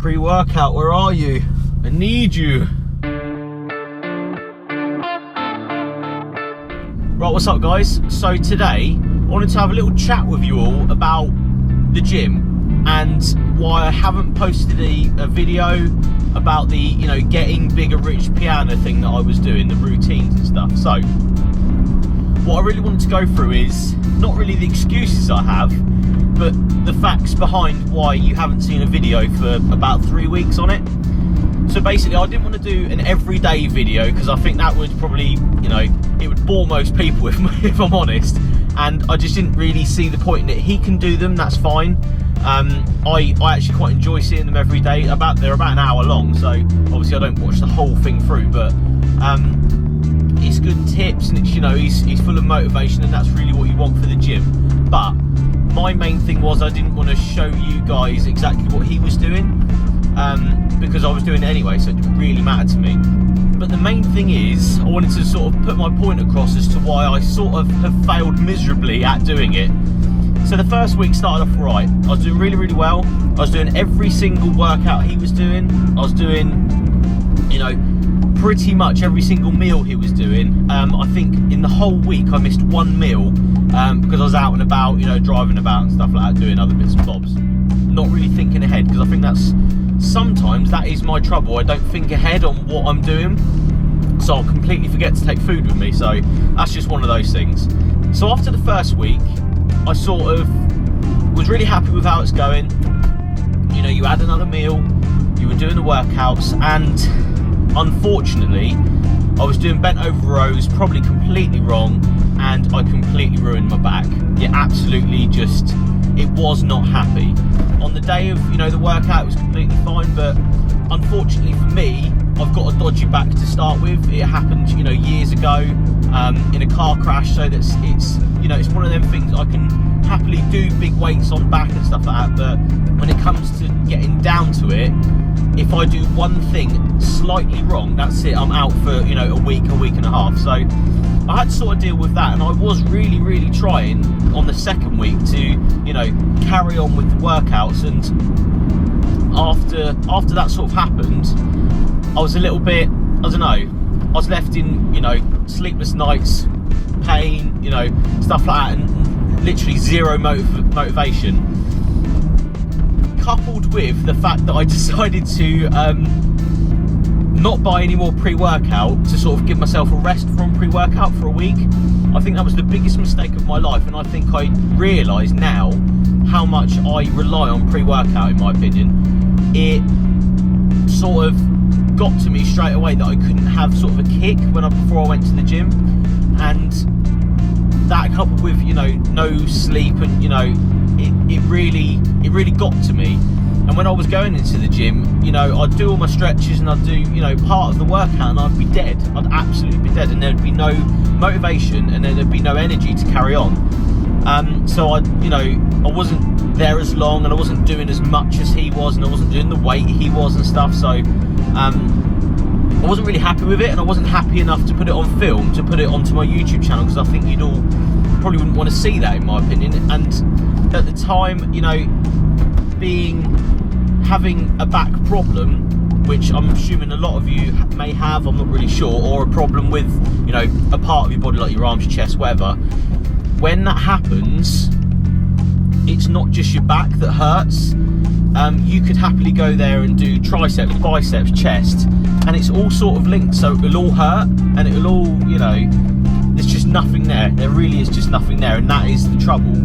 Pre-workout, where are you? I need you. Right, what's up guys? So today, I wanted to have a little chat with you all about the gym and why I haven't posted a video about the, you know, getting bigger rich piano thing that I was doing, the routines and stuff. So, what I really wanted to go through is not really the excuses I have, but the facts behind why you haven't seen a video for about 3 weeks on it. So basically, I didn't want to do an everyday video because I think that would probably, you know, it would bore most people if I'm honest. And I just didn't really see the point in it. He can do them, that's fine. I actually quite enjoy seeing them every day. They're about an hour long, so obviously I don't watch the whole thing through, but it's good tips and it's, you know, he's full of motivation, and that's really what you want for the gym. But my main thing was I didn't want to show you guys exactly what he was doing, because I was doing it anyway, so it didn't really matter to me. But the main thing is, I wanted to sort of put my point across as to why I sort of have failed miserably at doing it. So the first week started off right. I was doing really, really well. I was doing every single workout he was doing. I was doing, you know, pretty much every single meal he was doing. I think in the whole week I missed one meal because I was out and about, you know, driving about and stuff like that, doing other bits and bobs. Not really thinking ahead, because I think sometimes that is my trouble. I don't think ahead on what I'm doing, so I'll completely forget to take food with me. So that's just one of those things. So after the first week, I sort of was really happy with how it's going. You know, you had another meal, you were doing the workouts, and unfortunately I was doing bent over rows probably completely wrong, and I completely ruined my back. Yeah, absolutely, just, it was not happy. On the day of, you know, the workout, it was completely fine, but unfortunately for me, I've got a dodgy back to start with. It happened, you know, years ago in a car crash, so that's, it's, you know, it's one of them things. I can happily do big weights on back and stuff like that, but when it comes to getting down to it, if I do one thing slightly wrong, that's it, I'm out for, you know, a week and a half. So I had to sort of deal with that, and I was really, really trying on the second week to, you know, carry on with the workouts. And after that sort of happened, I was a little bit, I don't know, I was left in, you know, sleepless nights, pain, you know, stuff like that, and literally zero motivation. Coupled with the fact that I decided to not buy any more pre-workout, to sort of give myself a rest from pre-workout for a week. I think that was the biggest mistake of my life, and I think I realise now how much I rely on pre-workout, in my opinion. It sort of got to me straight away that I couldn't have sort of a kick before I went to the gym, and that coupled with, you know, no sleep, and, you know, it really got to me. And when I was going into the gym, you know, I'd do all my stretches and I'd do, you know, part of the workout, and I'd be dead. I'd absolutely be dead, and there'd be no motivation, and then there'd be no energy to carry on. So you know, I wasn't there as long, and I wasn't doing as much as he was, and I wasn't doing the weight he was and stuff. So I wasn't really happy with it, and I wasn't happy enough to put it on film, to put it onto my YouTube channel, because I think you'd all probably wouldn't want to see that, in my opinion. And at the time, you know, having a back problem, which I'm assuming a lot of you may have, I'm not really sure, or a problem with, you know, a part of your body like your arms, your chest, whatever. When that happens, it's not just your back that hurts. You could happily go there and do triceps, biceps, chest, and it's all sort of linked, so it'll all hurt, and it'll all, you know, there's just nothing there. There really is just nothing there, and that is the trouble.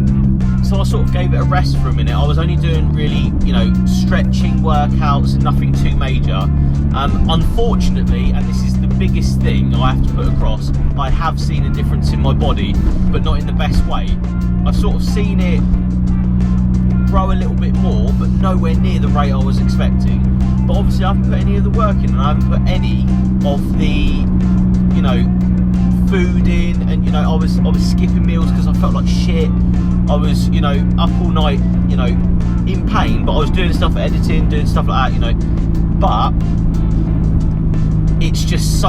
So I sort of gave it a rest for a minute. I was only doing really, you know, stretching workouts and nothing too major. Unfortunately, and this is the biggest thing I have to put across, I have seen a difference in my body, but not in the best way. I've sort of seen it grow a little bit more, but nowhere near the rate I was expecting. But obviously I haven't put any of the work in, and I haven't put any of the, you know, food in, and, you know, I was skipping meals because I felt like shit. I was, you know, up all night, you know, in pain, but I was doing stuff, editing, doing stuff like that, you know. But it's just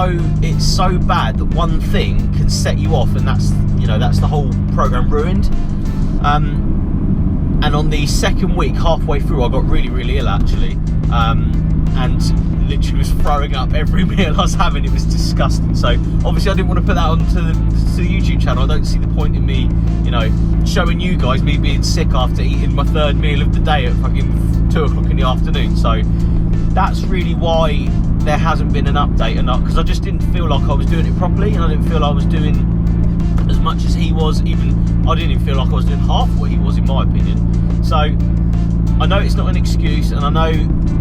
it's so bad that one thing can set you off, and that's, you know, that's the whole program ruined. And on the second week, halfway through, I got really ill actually, and literally was throwing up every meal I was having. It was disgusting. So obviously I didn't want to put that onto the YouTube channel. I don't see the point in me, you know, showing you guys me being sick after eating my third meal of the day at fucking 2 o'clock in the afternoon. So that's really why there hasn't been an update, and because I just didn't feel like I was doing it properly, and I didn't feel I was doing as much as he was. Even I didn't even feel like I was doing half what he was, in my opinion. So I know it's not an excuse, and I know,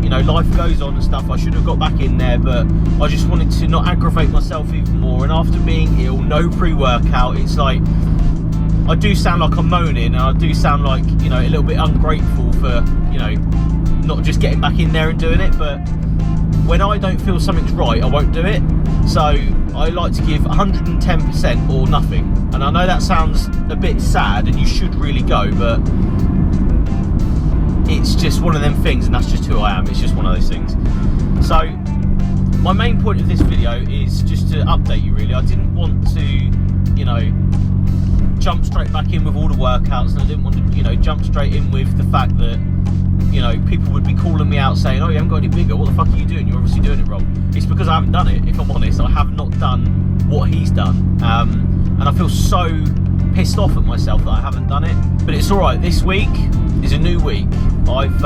you know, life goes on and stuff. I should have got back in there, but I just wanted to not aggravate myself even more. And after being ill, no pre-workout, it's like I do sound like I'm moaning, and I do sound like, you know, a little bit ungrateful for, you know, not just getting back in there and doing it. But when I don't feel something's right, I won't do it. So I like to give 110% or nothing. And I know that sounds a bit sad, and you should really go, but it's just one of them things, and that's just who I am. It's just one of those things. So my main point of this video is just to update you, really. I didn't want to, you know, jump straight back in with all the workouts, and I didn't want to, you know, jump straight in with the fact that, you know, people would be calling me out saying, oh, you haven't got any bigger, what the fuck are you doing? You're obviously doing it wrong. It's because I haven't done it, if I'm honest. I have not done what he's done, and I feel so pissed off at myself that I haven't done it. But it's alright. This week is a new week. I've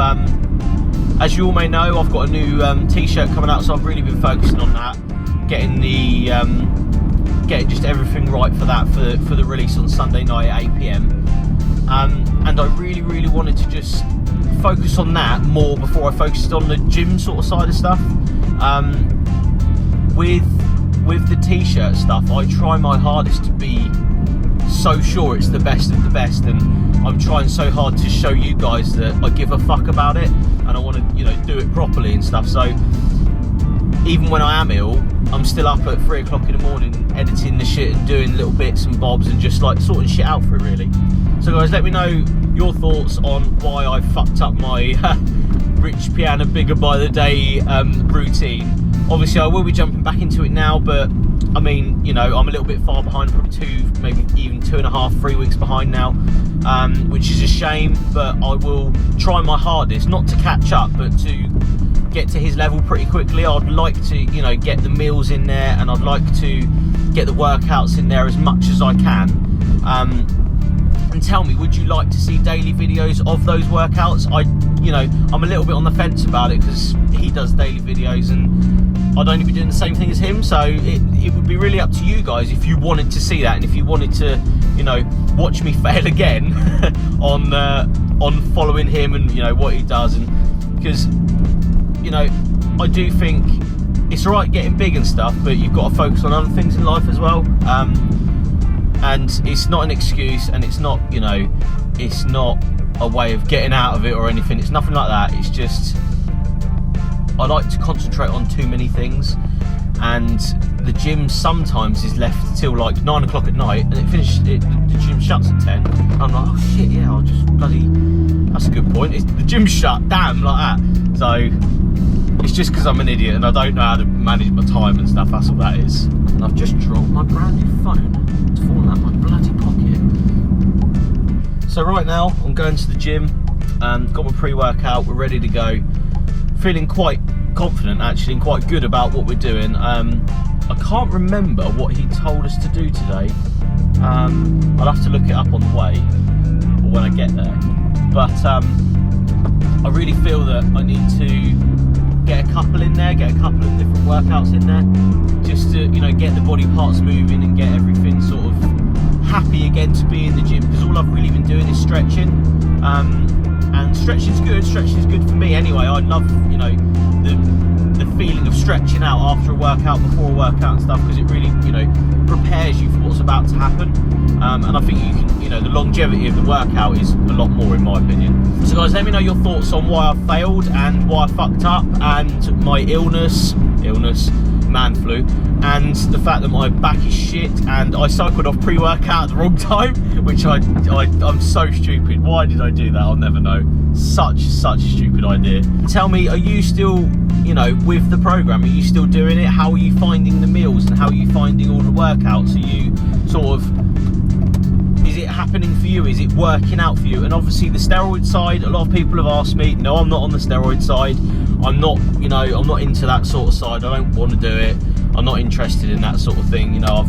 as you all may know, I've got a new t-shirt coming out, so I've really been focusing on that, getting the getting just everything right for that, for the release on Sunday night at 8 PM. And I really wanted to just focus on that more before I focused on the gym sort of side of stuff. With the t-shirt stuff, I try my hardest to be so sure it's the best of the best, and I'm trying so hard to show you guys that I give a fuck about it, and I want to, you know, do it properly and stuff. So even when I am ill, I'm still up at 3 o'clock in the morning editing the shit and doing little bits and bobs and just like sorting shit out for it, really. So guys, let me know your thoughts on why I fucked up my Rich Piana Bigger by the Day routine. Obviously I will be jumping back into it now, but I mean, you know, I'm a little bit far behind, probably 2, maybe even 2.5, 3 weeks behind now, which is a shame, but I will try my hardest not to catch up, but to get to his level pretty quickly. I'd like to, you know, get the meals in there, and I'd like to get the workouts in there as much as I can. And tell me, would you like to see daily videos of those workouts? You know, I'm a little bit on the fence about it because he does daily videos and I'd only be doing the same thing as him, so it would be really up to you guys if you wanted to see that, and if you wanted to, you know, watch me fail again on following him and, you know, what he does. And because, you know, I do think it's alright getting big and stuff, but you've got to focus on other things in life as well. And it's not an excuse, and it's not, you know, it's not a way of getting out of it or anything. It's nothing like that. It's just I like to concentrate on too many things, and the gym sometimes is left till like 9 o'clock at night, and the gym shuts at 10. I'm like, oh shit, yeah, I'll just bloody, that's a good point, the gym's shut, damn, like that. So it's just because I'm an idiot and I don't know how to manage my time and stuff, that's all that is. And I've just dropped my brand new phone. It's fallen out my bloody pocket. So right now I'm going to the gym, got my pre-workout, we're ready to go. Feeling quite confident actually, and quite good about what we're doing. I can't remember what he told us to do today. I'll have to look it up on the way or when I get there. But I really feel that I need to get a couple in there, get a couple of different workouts in there, just to, you know, get the body parts moving and get everything sort of happy again to be in the gym, because all I've really been doing is stretching. And stretching's good for me anyway. I love, you know, the feeling of stretching out after a workout, before a workout and stuff, because it really, you know, prepares you for what's about to happen. And I think you can, you know, the longevity of the workout is a lot more, in my opinion. So guys, let me know your thoughts on why I failed and why I fucked up, and my illness, man flu, and the fact that my back is shit, and I cycled off pre-workout at the wrong time, which I'm so stupid. Why did I do that? I'll never know. Such a stupid idea. Tell me, are you still, you know, with the program? Are you still doing it? How are you finding the meals, and how are you finding all the workouts? Are you sort of, is it happening for you? Is it working out for you? And obviously the steroid side, a lot of people have asked me, no, I'm not on the steroid side. I'm not, you know, I'm not into that sort of side. I don't want to do it. I'm not interested in that sort of thing. You know,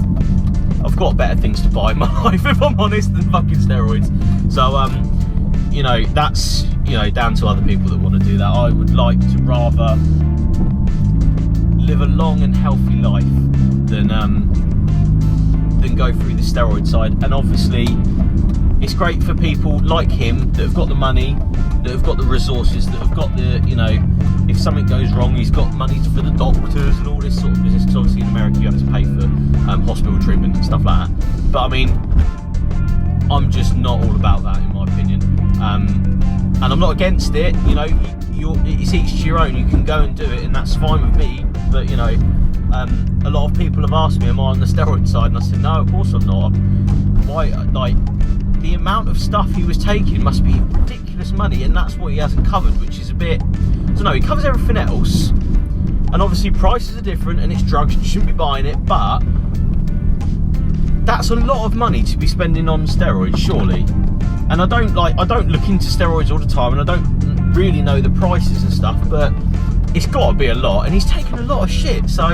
I've got better things to buy in my life, if I'm honest, than fucking steroids. So, you know, that's, you know, down to other people that want to do that. I would like to rather live a long and healthy life than go through the steroid side. And obviously it's great for people like him that have got the money, that have got the resources, that have got the, you know, if something goes wrong, he's got money for the doctors and all this sort of business, because obviously in America you have to pay for hospital treatment and stuff like that. But I mean, I'm just not all about that, in my opinion, and I'm not against it. You know, it's each to your own. You can go and do it, and that's fine with me. But you know, a lot of people have asked me, am I on the steroid side? And I said, no, of course I'm not. Why? Like, the amount of stuff he was taking must be ridiculous money, and that's what he hasn't covered, which is a bit, I don't know, he covers everything else, and obviously prices are different, and it's drugs, you shouldn't be buying it, but that's a lot of money to be spending on steroids, surely. And I don't look into steroids all the time, and I don't really know the prices and stuff, but it's got to be a lot, and he's taking a lot of shit, so,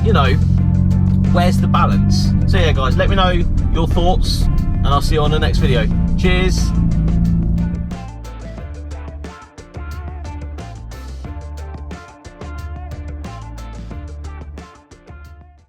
you know, where's the balance? So yeah guys, let me know your thoughts, and I'll see you on the next video. Cheers.